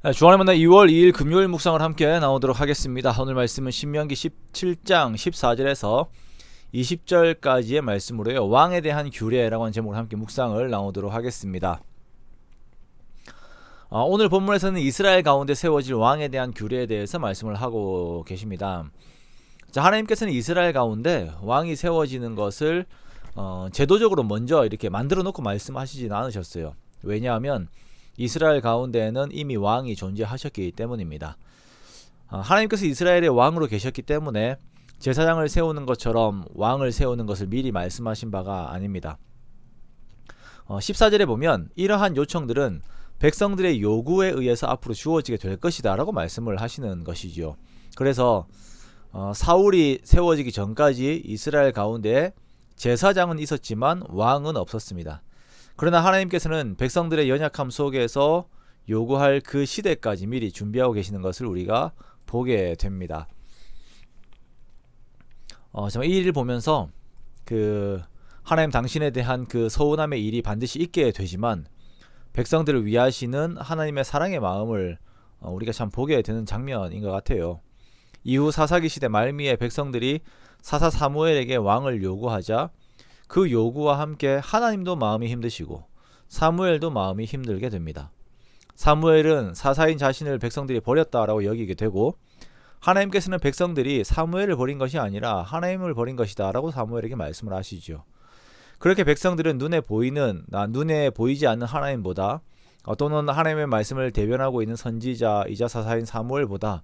네, 주안의 만나 2월 2일 금요일 묵상을 함께 나오도록 하겠습니다. 오늘 말씀은 신명기 17장 14절에서 20절까지의 말씀으로요. 왕에 대한 규례라고 하는 제목으로 함께 묵상을 나오도록 하겠습니다. 오늘 본문에서는 이스라엘 가운데 세워질 왕에 대한 규례에 대해서 말씀을 하고 계십니다. 자, 하나님께서는 이스라엘 가운데 왕이 세워지는 것을 제도적으로 먼저 이렇게 만들어 놓고 말씀하시지는 않으셨어요. 왜냐하면 이스라엘 가운데에는 이미 왕이 존재하셨기 때문입니다. 하나님께서 이스라엘의 왕으로 계셨기 때문에 제사장을 세우는 것처럼 왕을 세우는 것을 미리 말씀하신 바가 아닙니다. 14절에 보면 이러한 요청들은 백성들의 요구에 의해서 앞으로 주어지게 될 것이다 라고 말씀을 하시는 것이지요. 그래서 사울이 세워지기 전까지 이스라엘 가운데 제사장은 있었지만 왕은 없었습니다. 그러나 하나님께서는 백성들의 연약함 속에서 요구할 그 시대까지 미리 준비하고 계시는 것을 우리가 보게 됩니다. 정말 이 일을 보면서 하나님 당신에 대한 그 서운함의 일이 반드시 있게 되지만 백성들을 위하시는 하나님의 사랑의 마음을 우리가 참 보게 되는 장면인 것 같아요. 이후 사사기 시대 말미에 백성들이 사사 사무엘에게 왕을 요구하자 그 요구와 함께 하나님도 마음이 힘드시고 사무엘도 마음이 힘들게 됩니다. 사무엘은 사사인 자신을 백성들이 버렸다라고 여기게 되고 하나님께서는 백성들이 사무엘을 버린 것이 아니라 하나님을 버린 것이다 라고 사무엘에게 말씀을 하시죠. 그렇게 백성들은 눈에 보이지 않는 하나님보다 또는 하나님의 말씀을 대변하고 있는 선지자이자 사사인 사무엘보다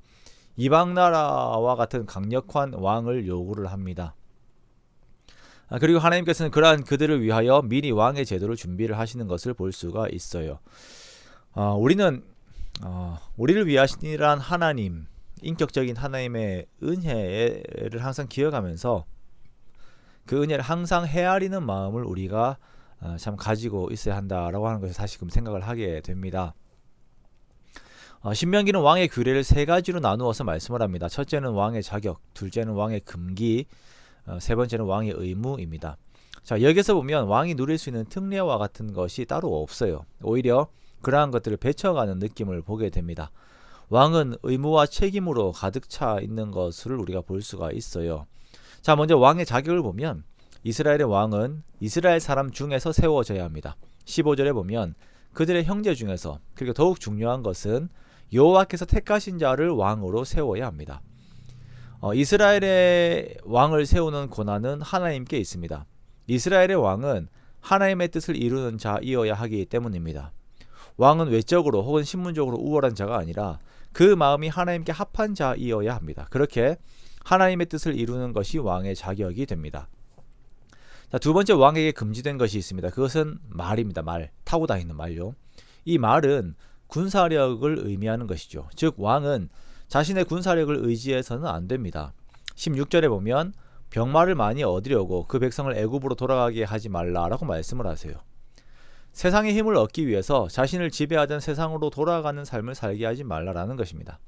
이방 나라와 같은 강력한 왕을 요구를 합니다. 그리고 하나님께서는 그러한 그들을 위하여 미리 왕의 제도를 준비를 하시는 것을 볼 수가 있어요. 우리는 우리를 위하시니란 하나님, 인격적인 하나님의 은혜를 항상 기억하면서 그 은혜를 항상 헤아리는 마음을 우리가 참 가지고 있어야 한다라고 하는 것을 다시금 생각을 하게 됩니다. 신명기는 왕의 규례를 세 가지로 나누어서 말씀을 합니다. 첫째는 왕의 자격, 둘째는 왕의 금기, 세 번째는 왕의 의무입니다. 자, 여기서 보면 왕이 누릴 수 있는 특례와 같은 것이 따로 없어요. 오히려 그러한 것들을 베쳐가는 느낌을 보게 됩니다. 왕은 의무와 책임으로 가득 차 있는 것을 우리가 볼 수가 있어요. 자, 먼저 왕의 자격을 보면 이스라엘의 왕은 이스라엘 사람 중에서 세워져야 합니다. 15절에 보면 그들의 형제 중에서, 그리고 더욱 중요한 것은 여호와께서 택하신 자를 왕으로 세워야 합니다. 이스라엘의 왕을 세우는 권한은 하나님께 있습니다. 이스라엘의 왕은 하나님의 뜻을 이루는 자이어야 하기 때문입니다. 왕은 외적으로 혹은 신분적으로 우월한 자가 아니라 그 마음이 하나님께 합한 자이어야 합니다. 그렇게 하나님의 뜻을 이루는 것이 왕의 자격이 됩니다. 자, 두 번째, 왕에게 금지된 것이 있습니다. 그것은 말입니다. 말, 타고 다니는 말요. 이 말은 군사력을 의미하는 것이죠. 즉 왕은 자신의 군사력을 의지해서는 안 됩니다. 16절에 보면 병마를 많이 얻으려고 그 백성을 애굽으로 돌아가게 하지 말라라고 말씀을 하세요. 세상의 힘을 얻기 위해서 자신을 지배하던 세상으로 돌아가는 삶을 살게 하지 말라라는 것입니다.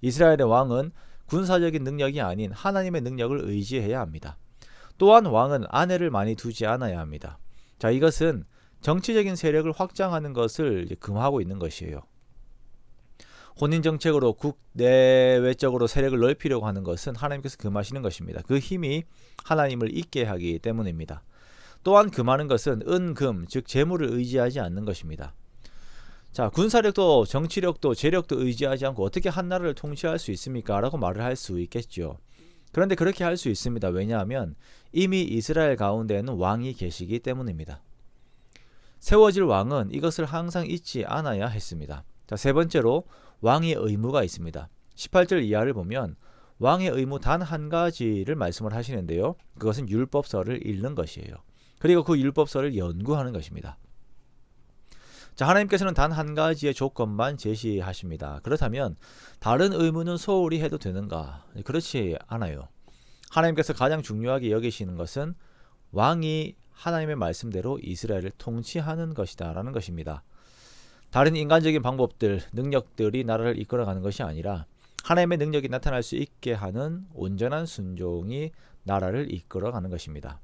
이스라엘의 왕은 군사적인 능력이 아닌 하나님의 능력을 의지해야 합니다. 또한 왕은 아내를 많이 두지 않아야 합니다. 자, 이것은 정치적인 세력을 확장하는 것을 금하고 있는 것이에요. 혼인 정책으로 국내외적으로 세력을 넓히려고 하는 것은 하나님께서 금하시는 것입니다. 그 힘이 하나님을 잊게 하기 때문입니다. 또한 금하는 것은 은금, 즉 재물을 의지하지 않는 것입니다. 자, 군사력도 정치력도 재력도 의지하지 않고 어떻게 한 나라를 통치할 수 있습니까? 라고 말을 할 수 있겠죠. 그런데 그렇게 할 수 있습니다. 왜냐하면 이미 이스라엘 가운데에는 왕이 계시기 때문입니다. 세워질 왕은 이것을 항상 잊지 않아야 했습니다. 자, 세 번째로 왕의 의무가 있습니다. 18절 이하를 보면 왕의 의무 단 한 가지를 말씀을 하시는데요. 그것은 율법서를 읽는 것이에요. 그리고 그 율법서를 연구하는 것입니다. 자, 하나님께서는 단 한 가지의 조건만 제시하십니다. 그렇다면 다른 의무는 소홀히 해도 되는가? 그렇지 않아요. 하나님께서 가장 중요하게 여기시는 것은 왕이 하나님의 말씀대로 이스라엘을 통치하는 것이다 라는 것입니다. 다른 인간적인 방법들, 능력들이 나라를 이끌어가는 것이 아니라 하나님의 능력이 나타날 수 있게 하는 온전한 순종이 나라를 이끌어가는 것입니다.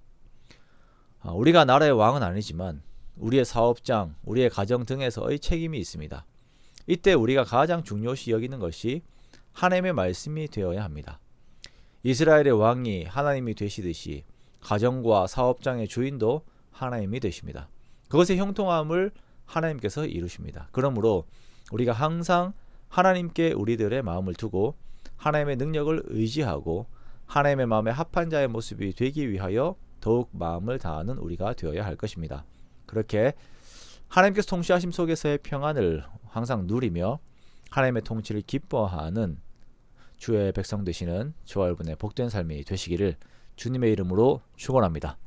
우리가 나라의 왕은 아니지만 우리의 사업장, 우리의 가정 등에서의 책임이 있습니다. 이때 우리가 가장 중요시 여기는 것이 하나님의 말씀이 되어야 합니다. 이스라엘의 왕이 하나님이 되시듯이 가정과 사업장의 주인도 하나님이 되십니다. 그것의 형통함을 하나님께서 이루십니다. 그러므로 우리가 항상 하나님께 우리들의 마음을 두고 하나님의 능력을 의지하고 하나님의 마음에 합한 자의 모습이 되기 위하여 더욱 마음을 다하는 우리가 되어야 할 것입니다. 그렇게 하나님께서 통치하심 속에서의 평안을 항상 누리며 하나님의 통치를 기뻐하는 주의 백성 되시는 저와 여러분의 복된 삶이 되시기를 주님의 이름으로 축원합니다.